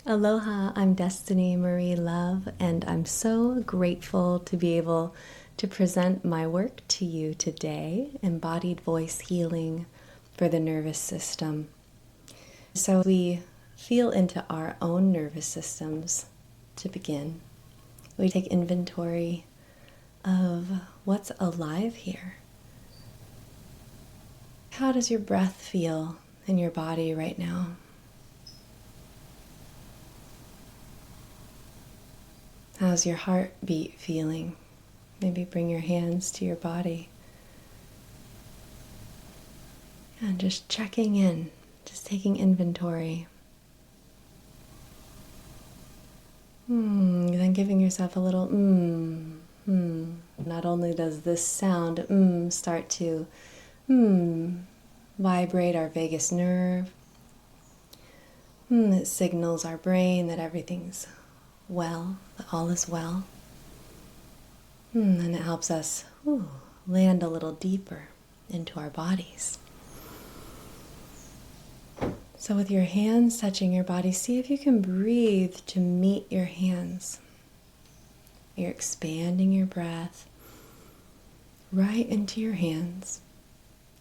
Aloha, I'm Destiny Marie Love, and I'm so grateful to be able to present my work to you today, Embodied Voice Healing for the Nervous System. So we feel into our own nervous systems to begin. We take inventory of what's alive here. How does your breath feel in your body right now? How's your heartbeat feeling? Maybe bring your hands to your body. And just checking in, just taking inventory. Then giving yourself a little Not only does this sound start to vibrate our vagus nerve, it signals our brain that everything's well, that all is well. And it helps us land a little deeper into our bodies. So with your hands touching your body, see if you can breathe to meet your hands. You're expanding your breath right into your hands.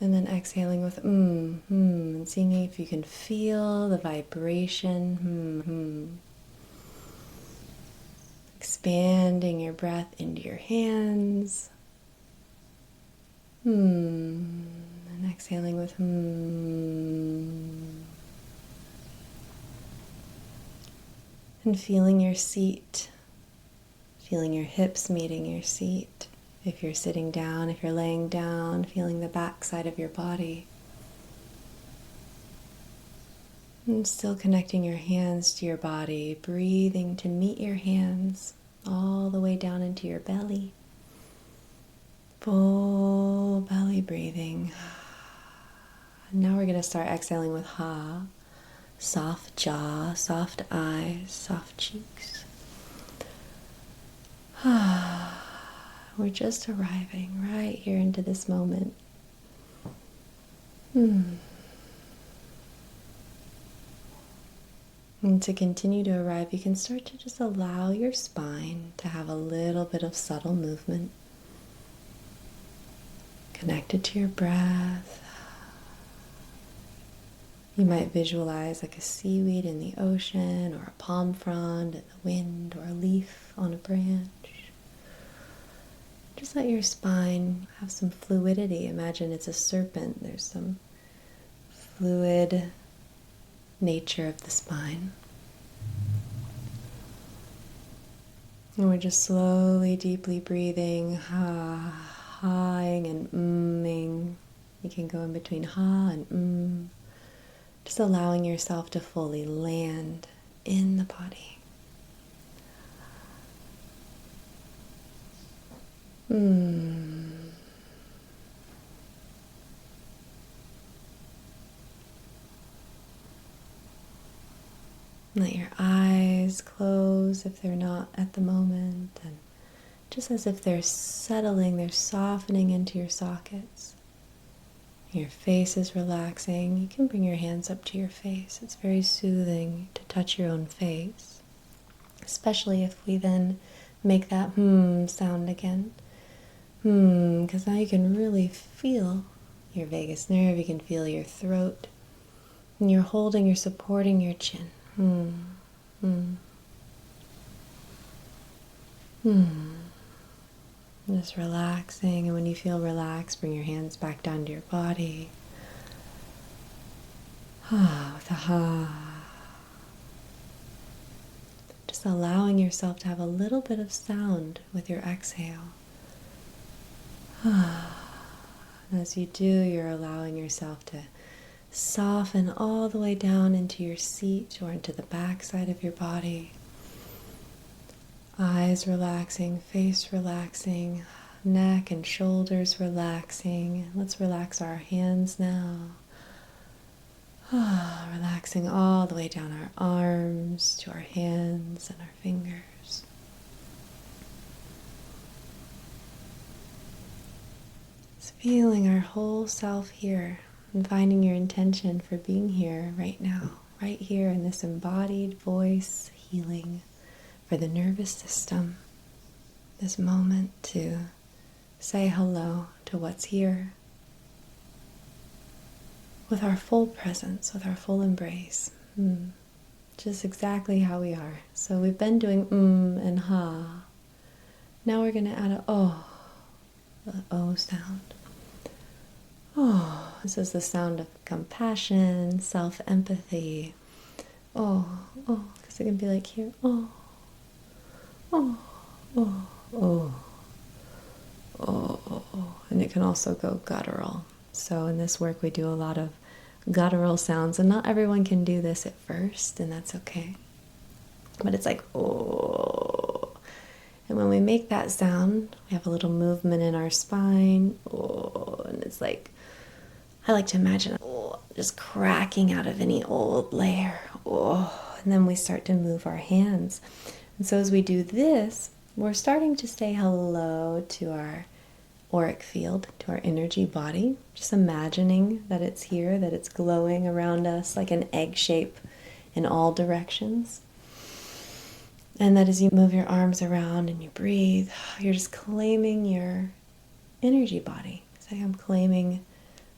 And then exhaling with and seeing if you can feel the vibration. Expanding your breath into your hands. And exhaling with And feeling your seat, feeling your hips meeting your seat. If you're sitting down, if you're laying down, feeling the back side of your body. And still connecting your hands to your body, breathing to meet your hands all the way down into your belly. Full belly breathing. And now we're going to start exhaling with ha. Soft jaw, soft eyes, soft cheeks. We're just arriving right here into this moment. And to continue to arrive, you can start to just allow your spine to have a little bit of subtle movement. Connected to your breath. You might visualize like a seaweed in the ocean, or a palm frond in the wind, or a leaf on a branch. Just let your spine have some fluidity. Imagine it's a serpent. There's some fluid nature of the spine. And we're just slowly, deeply breathing, ha-ing and mming. You can go in between ha and Just allowing yourself to fully land in the body. Let your eyes close if they're not at the moment, and just as if they're settling, they're softening into your sockets. Your face is relaxing. You can bring your hands up to your face. It's very soothing to touch your own face, especially if we then make that sound again. Because now you can really feel your vagus nerve. You can feel your throat. And you're supporting your chin. Just relaxing, and when you feel relaxed, bring your hands back down to your body. With a ha. Just allowing yourself to have a little bit of sound with your exhale. As you do, you're allowing yourself to soften all the way down into your seat or into the back side of your body. Eyes relaxing, face relaxing, neck and shoulders relaxing. Let's relax our hands now. Relaxing all the way down our arms to our hands and our fingers. Just feeling our whole self here, and finding your intention for being here right now, right here in this embodied voice healing for the nervous system. This moment to say hello to what's here with our full presence, with our full embrace. Just exactly how we are. So we've been doing and ha. Now we're going to add a oh, the O sound. Oh, this is the sound of compassion, self-empathy. Oh, because it can be like here. Oh, oh, oh, oh, oh. And it can also go guttural. So in this work we do a lot of guttural sounds, and not everyone can do this at first, and that's okay. But it's like, oh. And when we make that sound, we have a little movement in our spine. Oh, and it's like, I like to imagine just cracking out of any old layer. Oh, and then we start to move our hands. And so as we do this, we're starting to say hello to our auric field, to our energy body. Just imagining that it's here, that it's glowing around us like an egg shape in all directions. And that as you move your arms around and you breathe, you're just claiming your energy body. Say, I'm claiming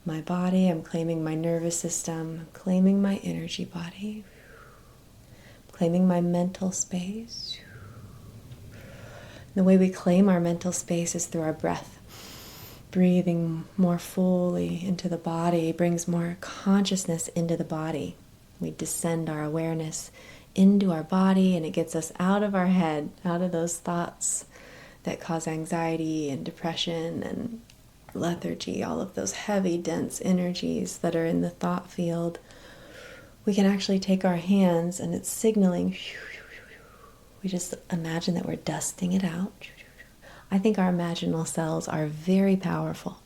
my body, I'm claiming my nervous system, I'm claiming my energy body, I'm claiming my mental space. The way we claim our mental space is through our breath. Breathing more fully into the body brings more consciousness into the body. We descend our awareness into our body, and it gets us out of our head, out of those thoughts that cause anxiety and depression and lethargy, all of those heavy, dense energies that are in the thought field. We can actually take our hands, and it's signaling. We just imagine that we're dusting it out. I think our imaginal cells are very powerful,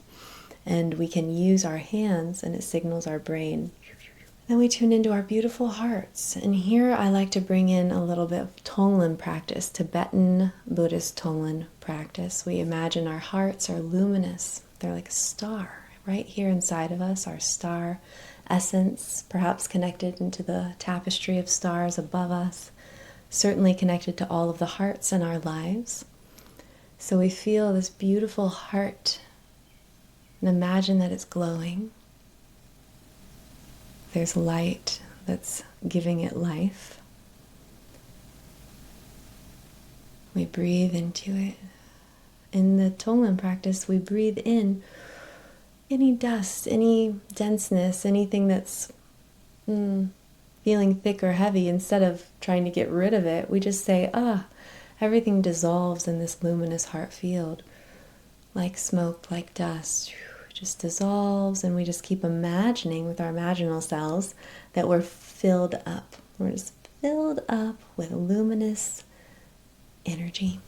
and we can use our hands, and it signals our brain. Then we tune into our beautiful hearts. And here I like to bring in a little bit of Tonglen practice, Tibetan Buddhist Tonglen practice. We imagine our hearts are luminous. They're like a star right here inside of us, our star essence, perhaps connected into the tapestry of stars above us, certainly connected to all of the hearts in our lives. So we feel this beautiful heart and imagine that it's glowing. There's light that's giving it life. We breathe into it. In the Tonglen practice, we breathe in any dust, any denseness, anything that's feeling thick or heavy. Instead of trying to get rid of it, we just say, everything dissolves in this luminous heart field, like smoke, like dust. Just dissolves, and we just keep imagining with our imaginal cells that we're filled up. We're just filled up with luminous energy.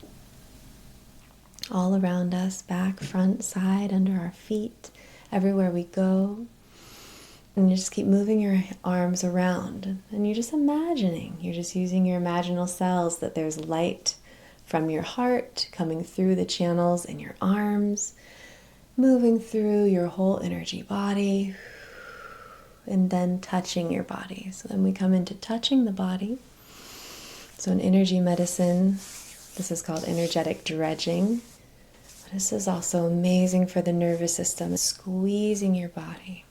All around us, back, front, side, under our feet, everywhere we go. And you just keep moving your arms around, and you're just imagining, you're just using your imaginal cells that there's light from your heart coming through the channels in your arms, moving through your whole energy body, and then touching your body. So then we come into touching the body. So in energy medicine, this is called energetic dredging. This is also amazing for the nervous system, squeezing your body.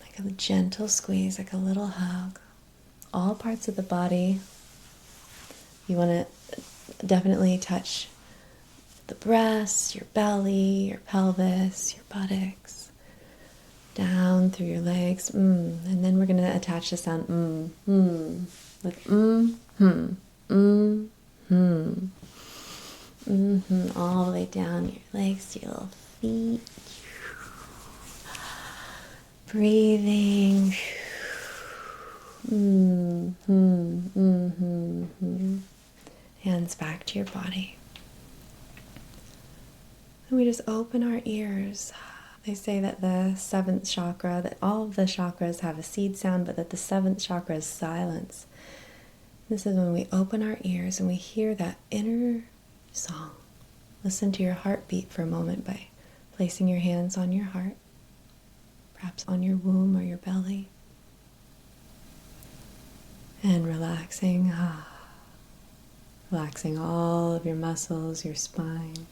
Like a gentle squeeze, like a little hug. All parts of the body. You want to definitely touch the breasts, your belly, your pelvis, your buttocks, down through your legs, and then we're going to attach the sound with all the way down your legs to your little feet, breathing, hands back to your body. And we just open our ears. They say that the seventh chakra, that all of the chakras have a seed sound, but that the seventh chakra is silence. This is when we open our ears and we hear that inner song. Listen to your heartbeat for a moment by placing your hands on your heart. perhaps on your womb or your belly. And relaxing, relaxing all of your muscles, your spine.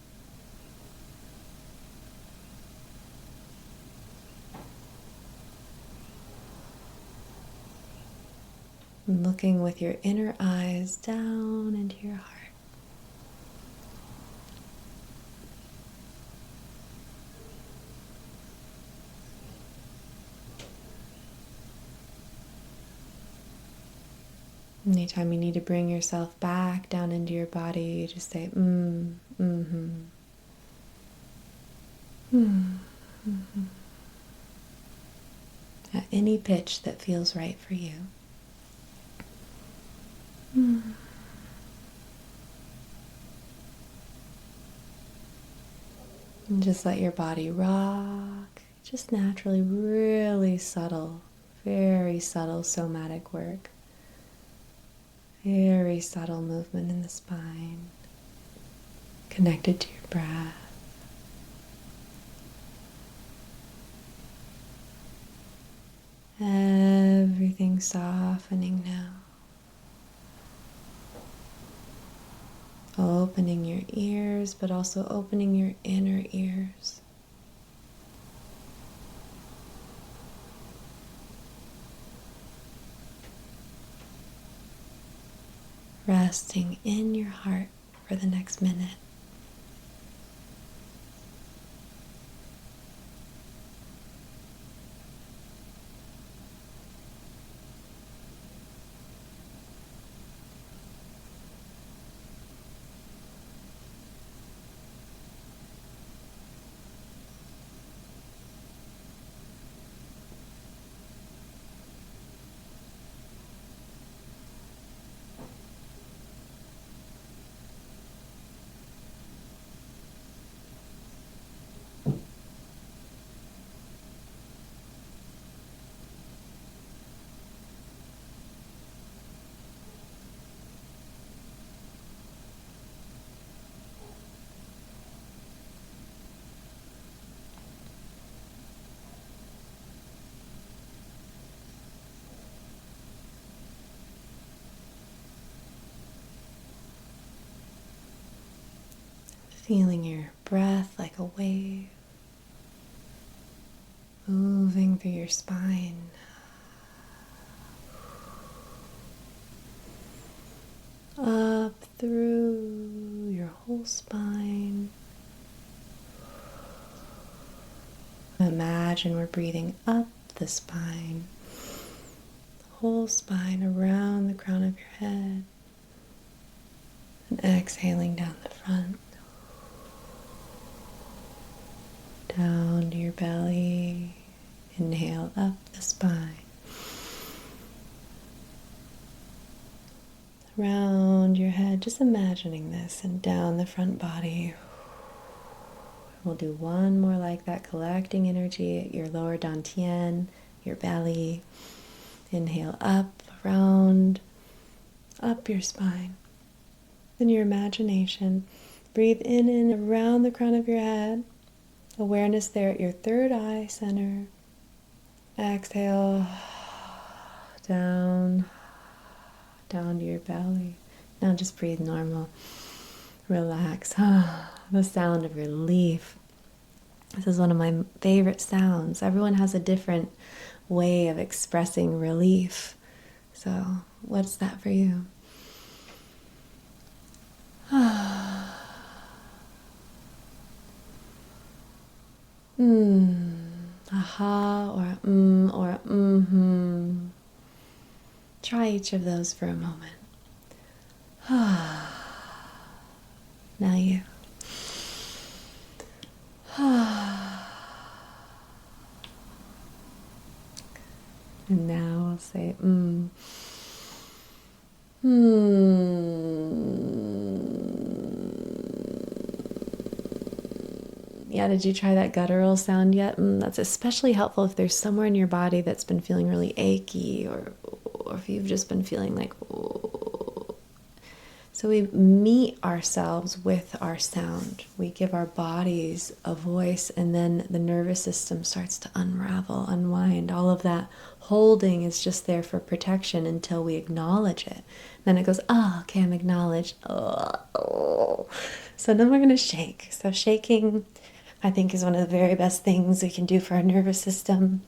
And looking with your inner eyes down into your heart. Anytime you need to bring yourself back down into your body, you just say, mm-hmm. Mm-hmm. At any pitch that feels right for you. Mm. And just let your body rock, just naturally, really subtle, very subtle somatic work. Very subtle movement in the spine, connected to your breath. Everything softening now. Opening your ears, but also opening your inner ears. Resting in your heart for the next minute. Feeling your breath like a wave, moving through your spine. Up through your whole spine. Imagine we're breathing up the spine, whole spine around the crown of your head, and exhaling down the front. Down to your belly, inhale up the spine, around your head, just imagining this, and down the front body. We'll do one more like that, collecting energy at your lower dantian, your belly. Inhale up, around, up your spine. In your imagination, breathe in and around the crown of your head. Awareness there at your third eye center. Exhale, down to your belly. Now just breathe normal. Relax. The sound of relief. This is one of my favorite sounds. Everyone has a different way of expressing relief. So, what's that for you? Aha, or mm-hmm. Try each of those for a moment. Now you. And now I'll say Yeah, did you try that guttural sound yet? That's especially helpful if there's somewhere in your body that's been feeling really achy, or if you've just been feeling like, So we meet ourselves with our sound. We give our bodies a voice, and then the nervous system starts to unravel, unwind. All of that holding is just there for protection until we acknowledge it. Then it goes, oh, okay, I'm acknowledged. Oh. So then we're going to shake. So shaking, I think, is one of the very best things we can do for our nervous system.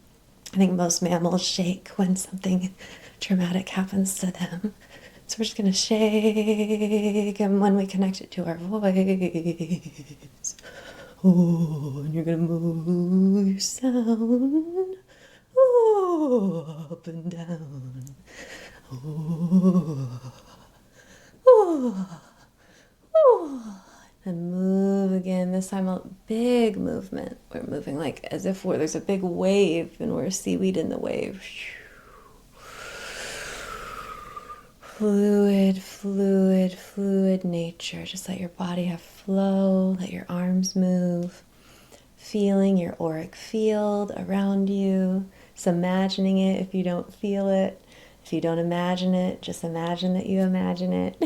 I think most mammals shake when something traumatic happens to them. So we're just going to shake, and when we connect it to our voice, oh, and you're going to move your sound, oh, up and down, oh, oh, oh, and move again. This time a big movement. We're moving like as if there's a big wave and we're seaweed in the wave. Fluid, fluid, fluid nature. Just let your body have flow, let your arms move. Feeling your auric field around you. Just imagining it if you don't feel it. If you don't imagine it, just imagine that you imagine it.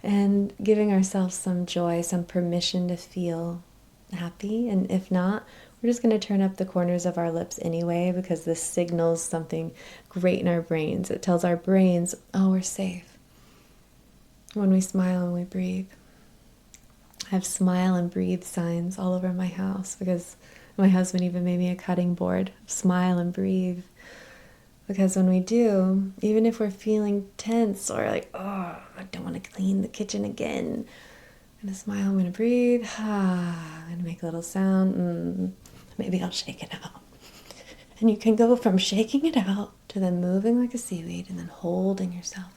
And giving ourselves some joy, some permission to feel happy. And if not, we're just going to turn up the corners of our lips anyway, because this signals something great in our brains. It tells our brains, oh, we're safe. When we smile and we breathe. I have smile and breathe signs all over my house because my husband even made me a cutting board. Smile and breathe. Because when we do, even if we're feeling tense or like, oh, I don't want to clean the kitchen again, I'm going to smile, I'm going to breathe, I'm going to make a little sound, maybe I'll shake it out. And you can go from shaking it out to then moving like a seaweed and then holding yourself,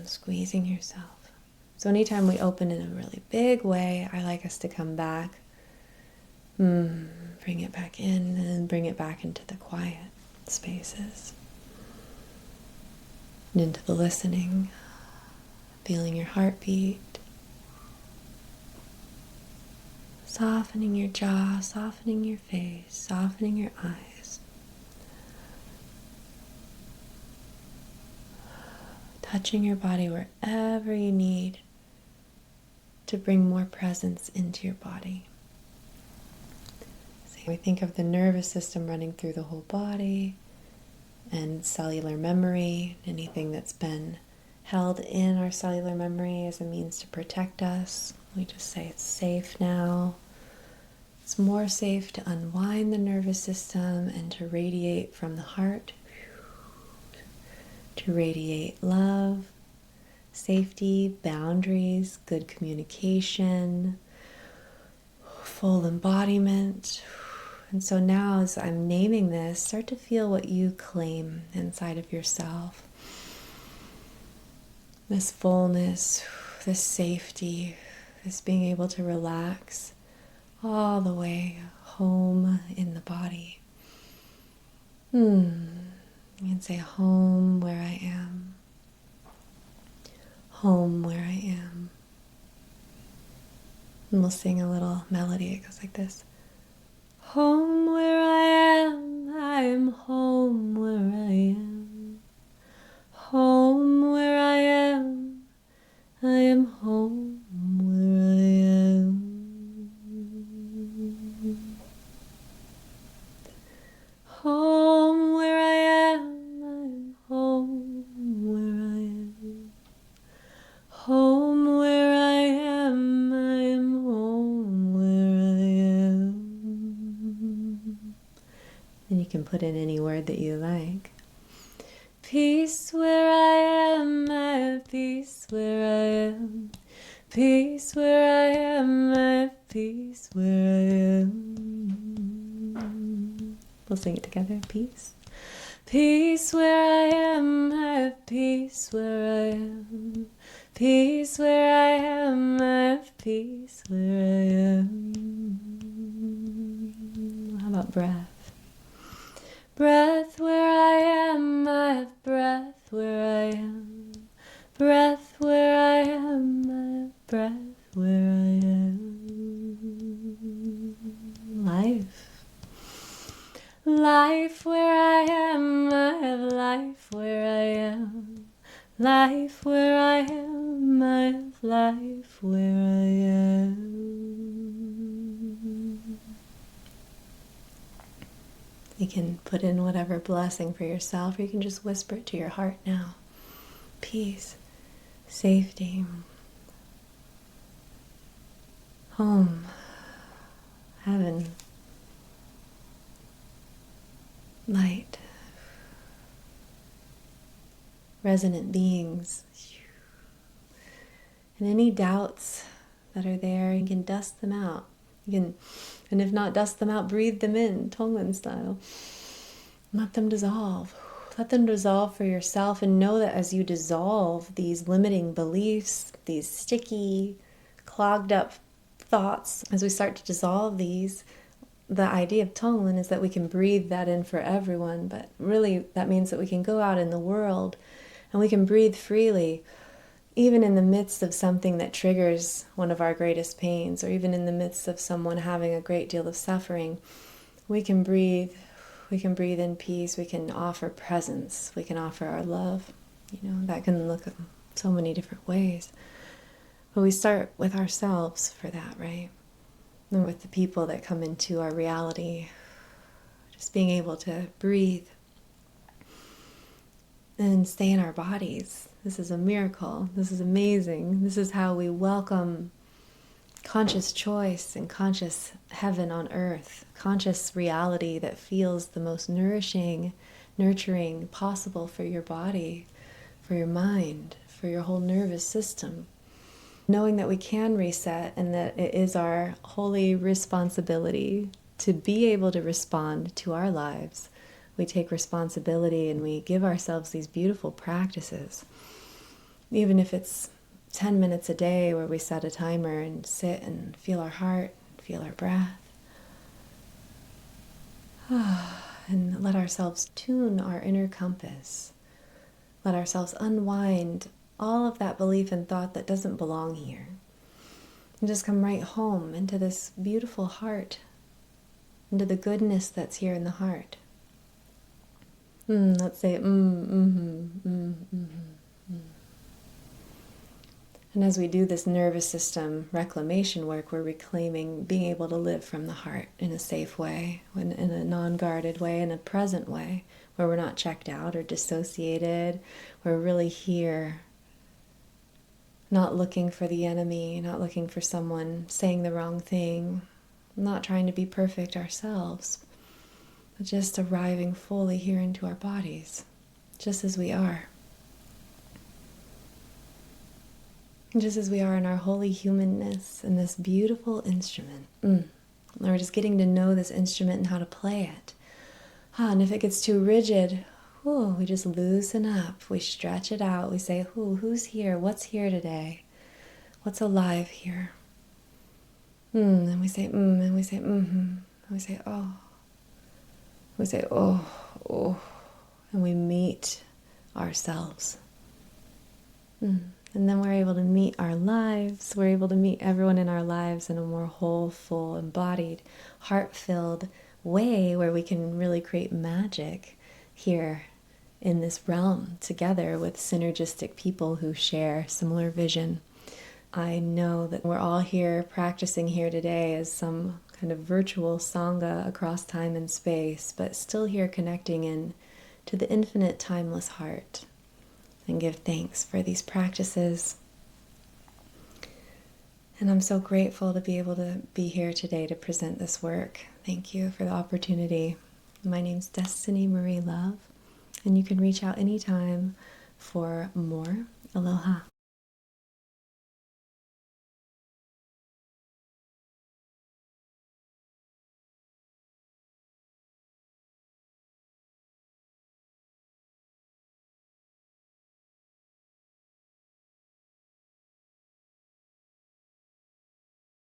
squeezing yourself. So anytime we open in a really big way, I like us to come back, bring it back in, and bring it back into the quiet spaces. And into the listening, feeling your heartbeat. Softening your jaw, softening your face, softening your eyes. Touching your body wherever you need to bring more presence into your body. So we think of the nervous system running through the whole body and cellular memory, anything that's been held in our cellular memory as a means to protect us. We just say it's safe now. It's more safe to unwind the nervous system and to radiate from the heart, to radiate love, safety, boundaries, good communication, full embodiment. And so now as I'm naming this, start to feel what you claim inside of yourself. This fullness, this safety, this being able to relax all the way home in the body. You can say home where I am. Home where I am. And we'll sing a little melody. It goes like this. Home where I am home where I am. Home where I am home where I am. Home where I am home where I am. Home where I am home where I am. And you can put in any word that you like. Peace where I have peace where I am. Peace where I am, I have peace where I am. We'll sing it together. Peace. Peace where I am, I have peace where I am. Peace where I am, I have peace where I am. How about breath? Breath where I am, I have breath where I am. Breath where I am, I have breath where I am. Life. Life where I am, I have life where I am. Life where I am, I have life where I am. You can put in whatever blessing for yourself, or you can just whisper it to your heart now. Peace, safety, home, heaven, light, resonant beings. And any doubts that are there, you can dust them out. You can, and if not dust them out, breathe them in, Tonglen style. Let them dissolve. Let them dissolve for yourself, and know that as you dissolve these limiting beliefs, these sticky, clogged up thoughts, as we start to dissolve these, the idea of Tonglen is that we can breathe that in for everyone, but really that means that we can go out in the world and we can breathe freely, even in the midst of something that triggers one of our greatest pains, or even in the midst of someone having a great deal of suffering. We can breathe in peace, we can offer presence, we can offer our love. That can look so many different ways. But we start with ourselves for that, right? And with the people that come into our reality, just being able to breathe and stay in our bodies. This is a miracle. This is amazing. This is how we welcome conscious choice and conscious heaven on earth, conscious reality that feels the most nourishing, nurturing possible for your body, for your mind, for your whole nervous system. Knowing that we can reset, and that it is our holy responsibility to be able to respond to our lives. We take responsibility and we give ourselves these beautiful practices. Even if it's 10 minutes a day where we set a timer and sit and feel our heart, feel our breath. And let ourselves tune our inner compass. Let ourselves unwind all of that belief and thought that doesn't belong here. And just come right home into this beautiful heart, into the goodness that's here in the heart. Let's say, And as we do this nervous system reclamation work, we're reclaiming being able to live from the heart in a safe way, in a non-guarded way, in a present way, where we're not checked out or dissociated. We're really here, not looking for the enemy, not looking for someone saying the wrong thing, not trying to be perfect ourselves, but just arriving fully here into our bodies, just as we are. Just as we are in our holy humanness in this beautiful instrument. And we're just getting to know this instrument and how to play it. And if it gets too rigid, we just loosen up. We stretch it out. We say, who's here? What's here today? What's alive here? And we say, and we say, and we say, oh. We say, oh. And we meet ourselves. And then we're able to meet our lives. We're able to meet everyone in our lives in a more whole, full, embodied, heart-filled way, where we can really create magic here in this realm together with synergistic people who share similar vision. I know that we're all here practicing here today as some kind of virtual sangha across time and space, but still here connecting in to the infinite timeless heart. And give thanks for these practices. And I'm so grateful to be able to be here today to present this work. Thank you for the opportunity. My name's Destiny Marie Love, and you can reach out anytime for more. Aloha.